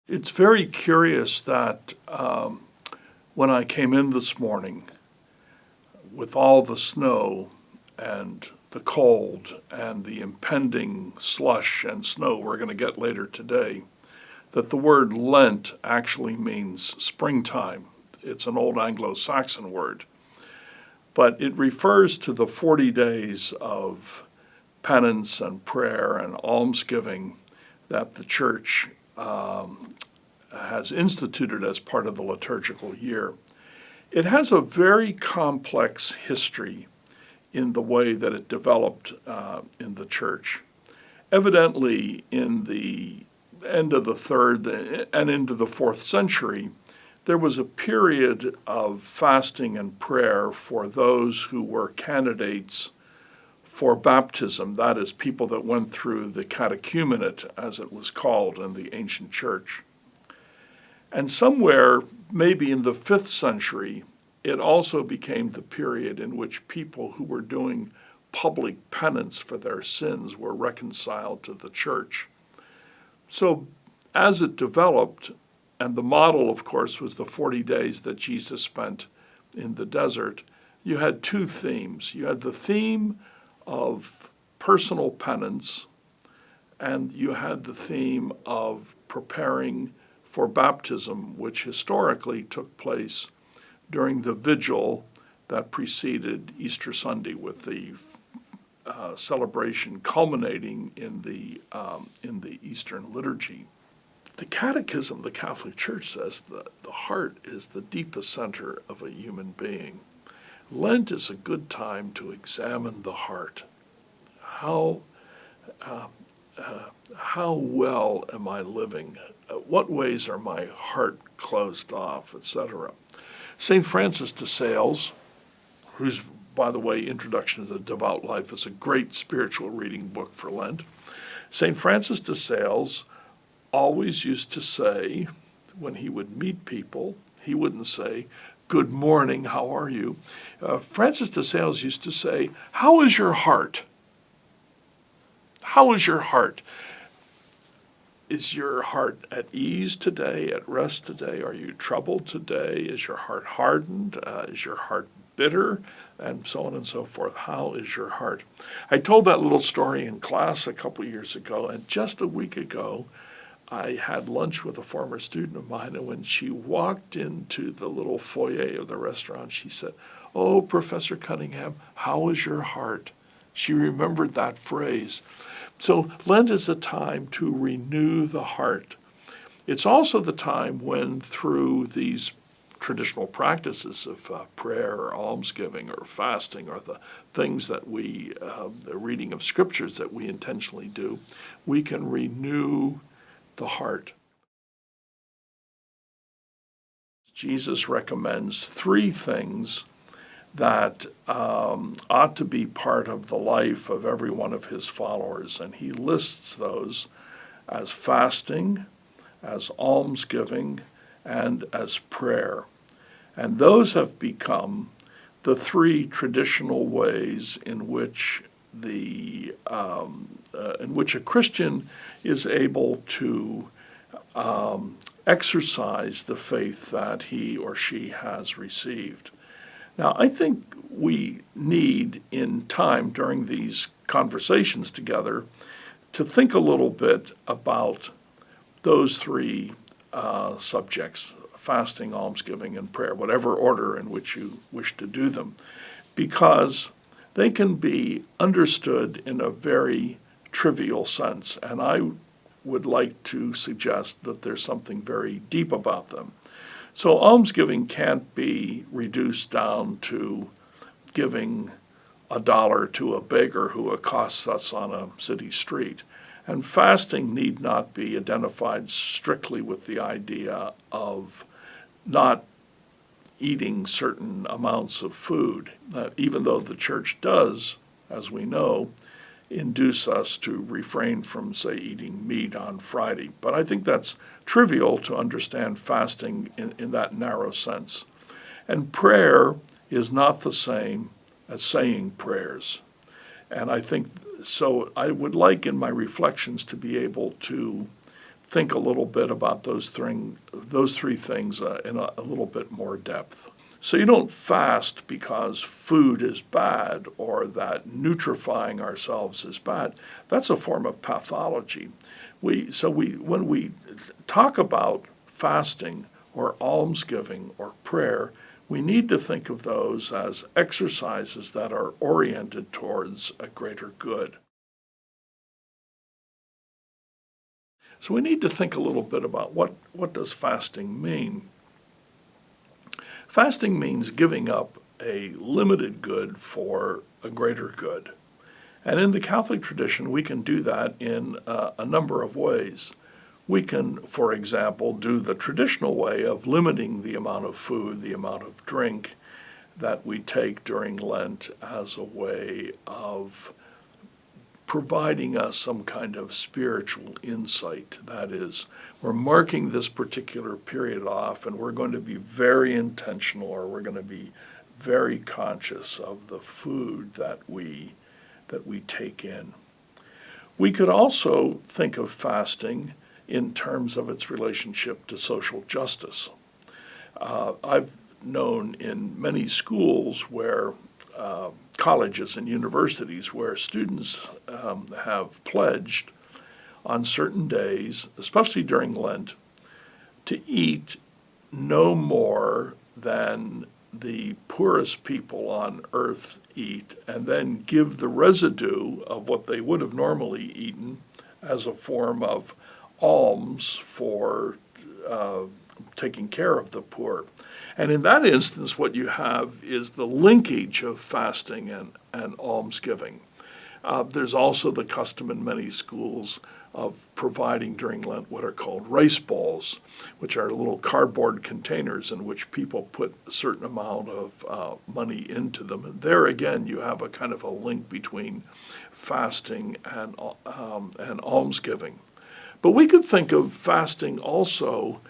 It's very curious that when I came in this morning with all the snow and the cold and the impending slush and snow we're going to get later today, that the word Lent actually means springtime. It's an old Anglo-Saxon word, but it refers to the 40 days of penance and prayer and almsgiving that the church has instituted as part of the liturgical year. It has a very complex history in the way that it developed in the church. Evidently, in the end of the 3rd and into the 4th century, there was a period of fasting and prayer for those who were candidates for baptism, that is, people that went through the catechumenate, as it was called in the ancient church. And somewhere, maybe in the 5th century, it also became the period in which people who were doing public penance for their sins were reconciled to the church. So as it developed, and the model, of course, was the 40 days that Jesus spent in the desert, you had two themes. You had the theme of personal penance, and you had the theme of preparing for baptism, which historically took place during the vigil that preceded Easter Sunday, with the celebration culminating in the Eastern liturgy. The Catechism of the Catholic Church says that the heart is the deepest center of a human being. Lent is a good time to examine the heart. How well am I living? What ways are my heart closed off, etc.? St. Francis de Sales, whose, by the way, Introduction to the Devout Life is a great spiritual reading book for Lent. St. Francis de Sales always used to say, when he would meet people, he wouldn't say, "Good morning, how are you?" Francis de Sales used to say, "How is your heart? How is your heart? Is your heart at ease today, at rest today? Are you troubled today? Is your heart hardened? Is your heart bitter?" And so on and so forth. How is your heart? I told that little story in class a couple of years ago, and just a week ago, I had lunch with a former student of mine, and when she walked into the little foyer of the restaurant, she said, "Oh, Professor Cunningham, how is your heart?" She remembered that phrase. So Lent is a time to renew the heart. It's also the time when, through these traditional practices of prayer or almsgiving or fasting, or the things that the reading of scriptures that we intentionally do, we can renew the heart. Jesus recommends 3 things that ought to be part of the life of every one of his followers, and he lists those as fasting, as almsgiving, and as prayer. And those have become the 3 traditional ways in which a Christian is able to exercise the faith that he or she has received. Now, I think we need, in time during these conversations together, to think a little bit about those 3 subjects: fasting, almsgiving, and prayer, whatever order in which you wish to do them, because they can be understood in a very trivial sense, and I would like to suggest that there's something very deep about them. So almsgiving can't be reduced down to giving $1 to a beggar who accosts us on a city street. And fasting need not be identified strictly with the idea of not eating certain amounts of food, even though the church does, as we know, induce us to refrain from, say, eating meat on Friday. But I think that's trivial to understand fasting in that narrow sense. And prayer is not the same as saying prayers. And I think, so I would like in my reflections to be able to think a little bit about those three things in a little bit more depth. So you don't fast because food is bad or that nutrifying ourselves is bad. That's a form of pathology. When we talk about fasting or almsgiving or prayer, we need to think of those as exercises that are oriented towards a greater good. So we need to think a little bit about what does fasting mean? Fasting means giving up a limited good for a greater good. And in the Catholic tradition, we can do that in a number of ways. We can, for example, do the traditional way of limiting the amount of food, the amount of drink that we take during Lent as a way of providing us some kind of spiritual insight. That is, we're marking this particular period off and we're going to be very intentional, or we're going to be very conscious of the food that we take in. We could also think of fasting in terms of its relationship to social justice. I've known in many schools where colleges and universities where students have pledged on certain days, especially during Lent, to eat no more than the poorest people on earth eat, and then give the residue of what they would have normally eaten as a form of alms for taking care of the poor. And in that instance, what you have is the linkage of fasting and almsgiving. There's also the custom in many schools of providing during Lent what are called rice balls, which are little cardboard containers in which people put a certain amount of money into them. And there again, you have a kind of a link between fasting and almsgiving. But we could think of fasting also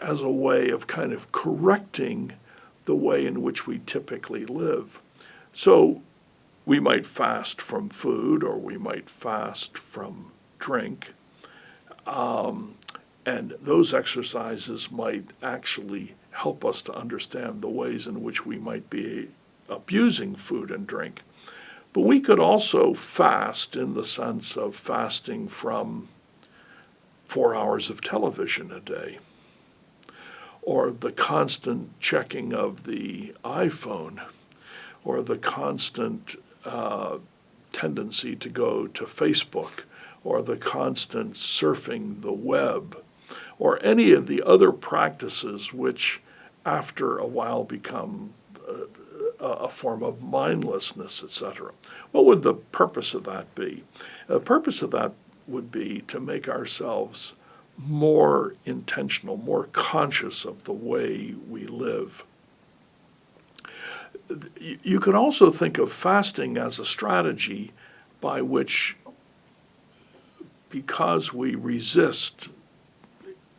as a way of kind of correcting the way in which we typically live. So we might fast from food, or we might fast from drink, and those exercises might actually help us to understand the ways in which we might be abusing food and drink. But we could also fast in the sense of fasting from 4 hours of television a day, or the constant checking of the iPhone, or the constant tendency to go to Facebook, or the constant surfing the web, or any of the other practices which after a while become a form of mindlessness, etc. What would the purpose of that be? The purpose of that would be to make ourselves more intentional, more conscious of the way we live. You could also think of fasting as a strategy by which, because we resist,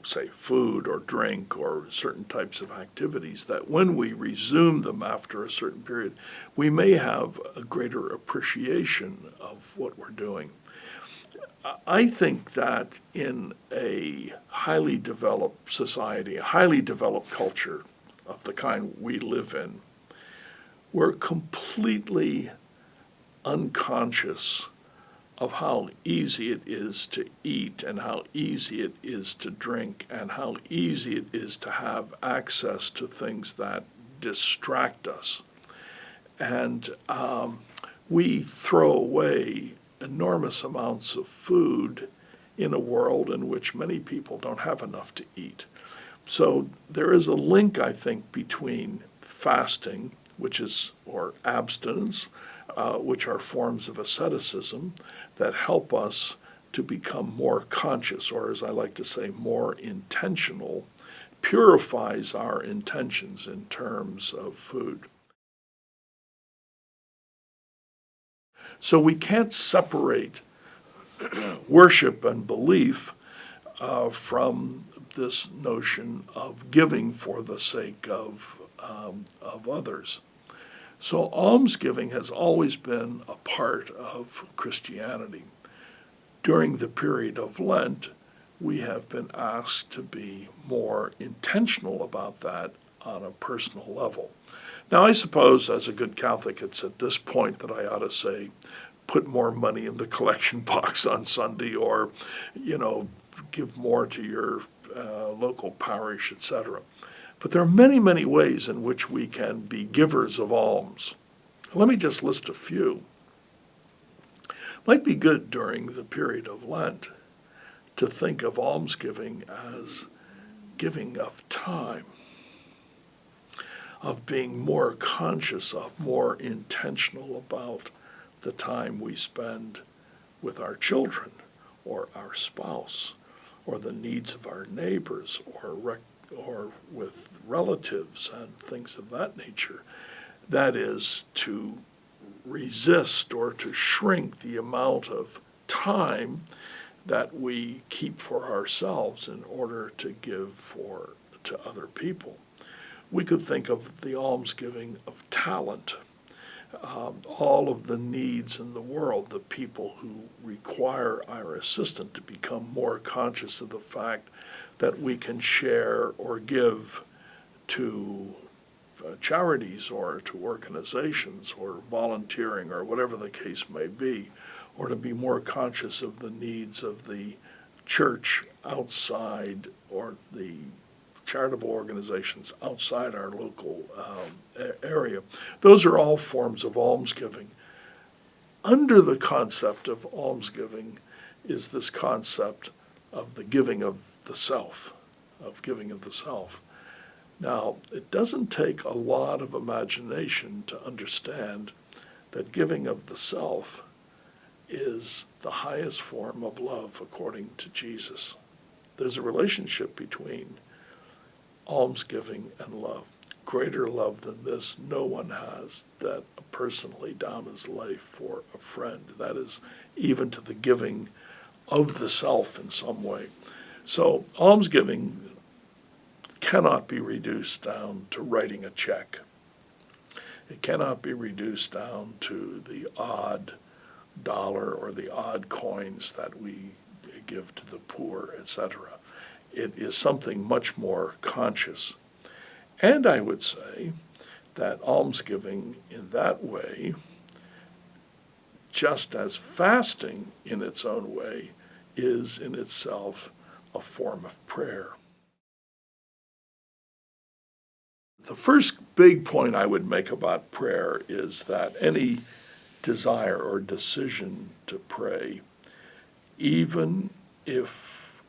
say, food or drink or certain types of activities, that when we resume them after a certain period, we may have a greater appreciation of what we're doing. I think that in a highly developed society, a highly developed culture of the kind we live in, we're completely unconscious of how easy it is to eat and how easy it is to drink and how easy it is to have access to things that distract us. And we throw away enormous amounts of food in a world in which many people don't have enough to eat. So there is a link, I think, between fasting, or abstinence, which are forms of asceticism that help us to become more conscious, or as I like to say, more intentional, purifies our intentions in terms of food. So we can't separate worship and belief from this notion of giving for the sake of others. So almsgiving has always been a part of Christianity. During the period of Lent, we have been asked to be more intentional about that on a personal level. Now, I suppose as a good Catholic, it's at this point that I ought to say, put more money in the collection box on Sunday, or, give more to your local parish, etc. But there are many, many ways in which we can be givers of alms. Let me just list a few. Might be good during the period of Lent to think of almsgiving as giving of time, of being more conscious of, more intentional about the time we spend with our children or our spouse or the needs of our neighbors or with relatives and things of that nature. That is, to resist or to shrink the amount of time that we keep for ourselves in order to give to other people. We could think of the almsgiving of talent, all of the needs in the world, the people who require our assistance, to become more conscious of the fact that we can share or give to charities or to organizations or volunteering or whatever the case may be, or to be more conscious of the needs of the church outside or the charitable organizations outside our local area. Those are all forms of almsgiving. Under the concept of almsgiving is this concept of the giving of the self, Now, it doesn't take a lot of imagination to understand that giving of the self is the highest form of love according to Jesus. There's a relationship between almsgiving and love. Greater love than this no one has, that a person lay down his life for a friend. That is even to the giving of the self in some way. So almsgiving cannot be reduced down to writing a check. It cannot be reduced down to the odd dollar or the odd coins that we give to the poor, etc. It is something much more conscious. And I would say that almsgiving in that way, just as fasting in its own way, is in itself a form of prayer. The first big point I would make about prayer is that any desire or decision to pray, even if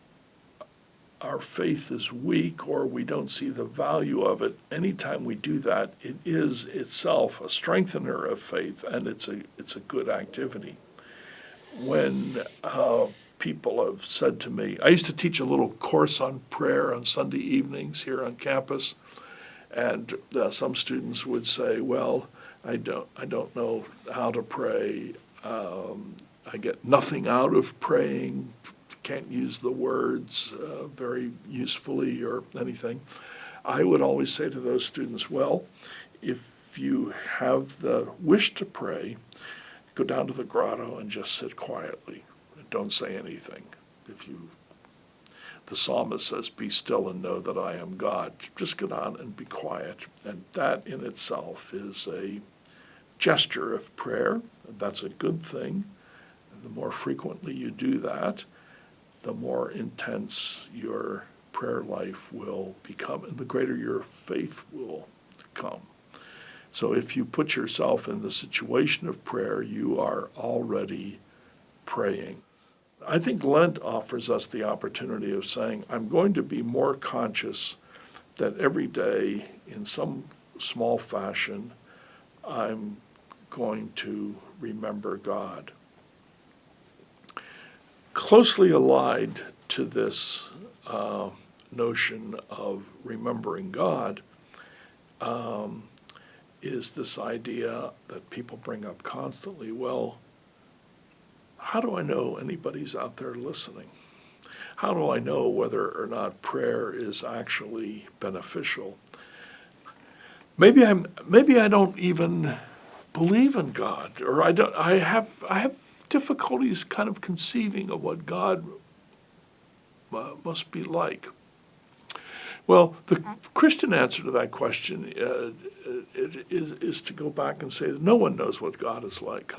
our faith is weak or we don't see the value of it, anytime we do that, it is itself a strengthener of faith, and it's a good activity. When people have said to me, I used to teach a little course on prayer on Sunday evenings here on campus, and some students would say, well, I don't know how to pray. I get nothing out of praying, can't use the words very usefully or anything. I would always say to those students, well, if you have the wish to pray, go down to the grotto and just sit quietly. Don't say anything. The psalmist says, be still and know that I am God. Just go down and be quiet. And that in itself is a gesture of prayer. That's a good thing. And the more frequently you do that, the more intense your prayer life will become, and the greater your faith will come. So if you put yourself in the situation of prayer, you are already praying. I think Lent offers us the opportunity of saying, I'm going to be more conscious that every day, in some small fashion, I'm going to remember God. Closely allied to this notion of remembering God is this idea that people bring up constantly, well, how do I know anybody's out there listening? How do I know whether or not prayer is actually beneficial? Maybe I don't even believe in God, or I have difficulties kind of conceiving of what God must be like? Well, the Christian answer to that question is to go back and say that no one knows what God is like.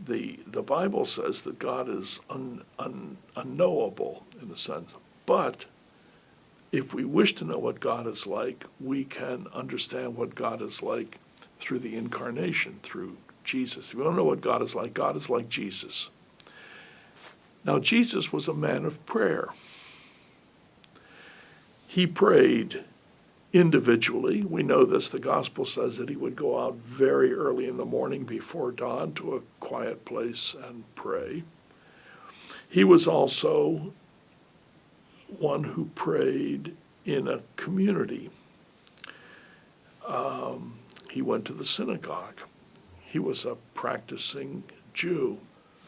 The Bible says that God is unknowable in a sense, but if we wish to know what God is like, we can understand what God is like through the incarnation, through Jesus. If we don't know what God is like Jesus. Now, Jesus was a man of prayer. He prayed individually. We know this. The gospel says that he would go out very early in the morning before dawn to a quiet place and pray. He was also one who prayed in a community. He went to the synagogue. He was a practicing Jew.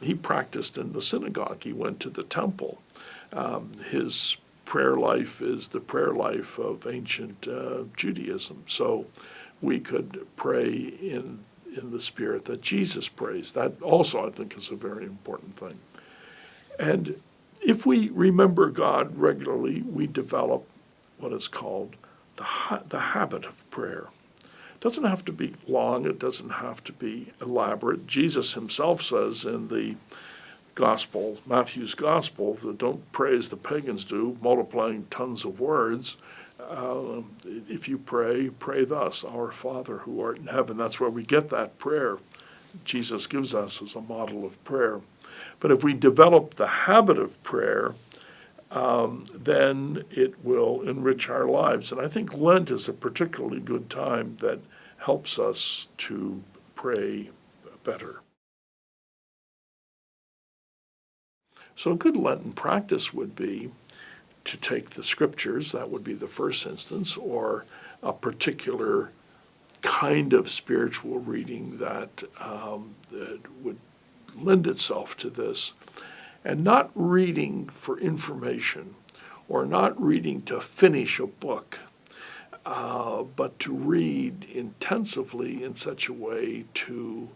He practiced in the synagogue. He went to the temple. His prayer life is the prayer life of ancient Judaism. So we could pray in the spirit that Jesus prays. That also, I think, is a very important thing. And if we remember God regularly, we develop what is called the habit of prayer. It doesn't have to be long. It doesn't have to be elaborate. Jesus himself says in the Gospel, Matthew's Gospel, that don't pray as the pagans do, multiplying tons of words. If you pray, pray thus, Our Father who art in heaven. That's where we get that prayer Jesus gives us as a model of prayer. But if we develop the habit of prayer, then it will enrich our lives. And I think Lent is a particularly good time that helps us to pray better. So a good Lenten practice would be to take the scriptures, that would be the first instance, or a particular kind of spiritual reading that would lend itself to this, and not reading for information or not reading to finish a book, but to read intensively in such a way to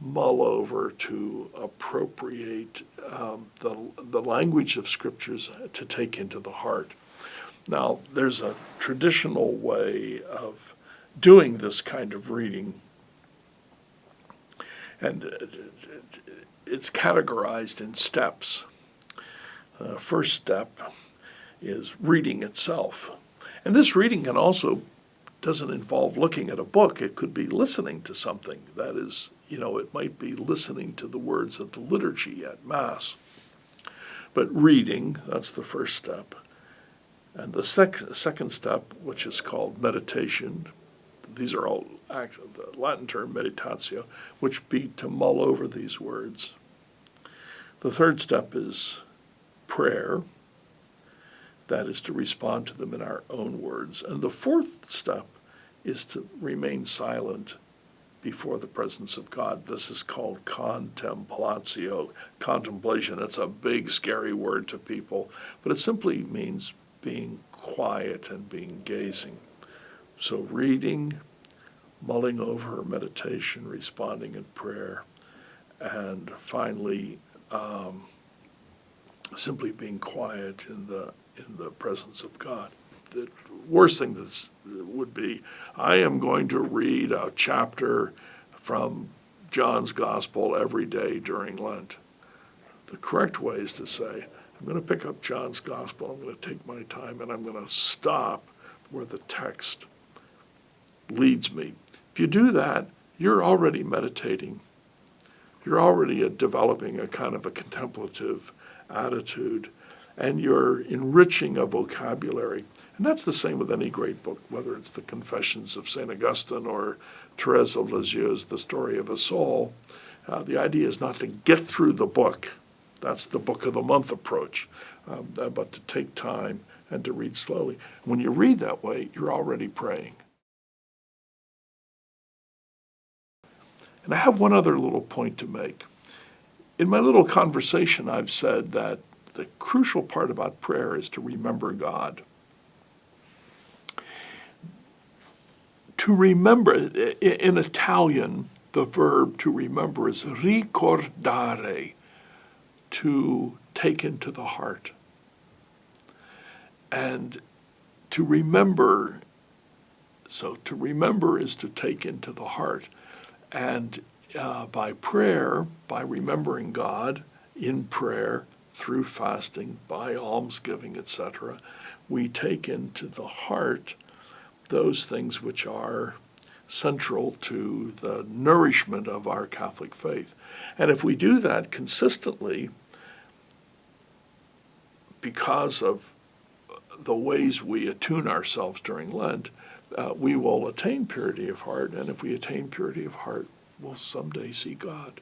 mull over, to appropriate the language of scriptures to take into the heart. Now, there's a traditional way of doing this kind of reading, and it's categorized in steps. First step is reading itself. And this reading can also doesn't involve looking at a book. It could be listening to something. That is, it might be listening to the words of the liturgy at Mass. But reading, that's the first step. And the second step, which is called meditation, these are all the Latin term meditatio, which be to mull over these words. The third step is prayer. That is to respond to them in our own words. And the fourth step is to remain silent before the presence of God. This is called contemplatio, contemplation. It's a big, scary word to people, but it simply means being quiet and being gazing. So reading, mulling over, meditation, responding in prayer, and finally simply being quiet in the presence of God. The worst thing that would be, I am going to read a chapter from John's Gospel every day during Lent. The correct way is to say, I'm going to pick up John's Gospel, I'm going to take my time, and I'm going to stop where the text leads me. If you do that, you're already meditating. You're already developing a kind of a contemplative attitude, and you're enriching a vocabulary. And that's the same with any great book, whether it's the Confessions of St. Augustine or Thérèse of Lisieux's The Story of a Soul. The idea is not to get through the book. That's the book of the month approach, but to take time and to read slowly. When you read that way, you're already praying. And I have one other little point to make. In my little conversation, I've said that the crucial part about prayer is to remember God. To remember, in Italian, the verb to remember is ricordare, to take into the heart. And to remember, so to remember is to take into the heart. And by prayer, by remembering God in prayer, through fasting, by almsgiving, etc., we take into the heart those things which are central to the nourishment of our Catholic faith. And if we do that consistently, because of the ways we attune ourselves during Lent, we will attain purity of heart. And if we attain purity of heart, we'll someday see God.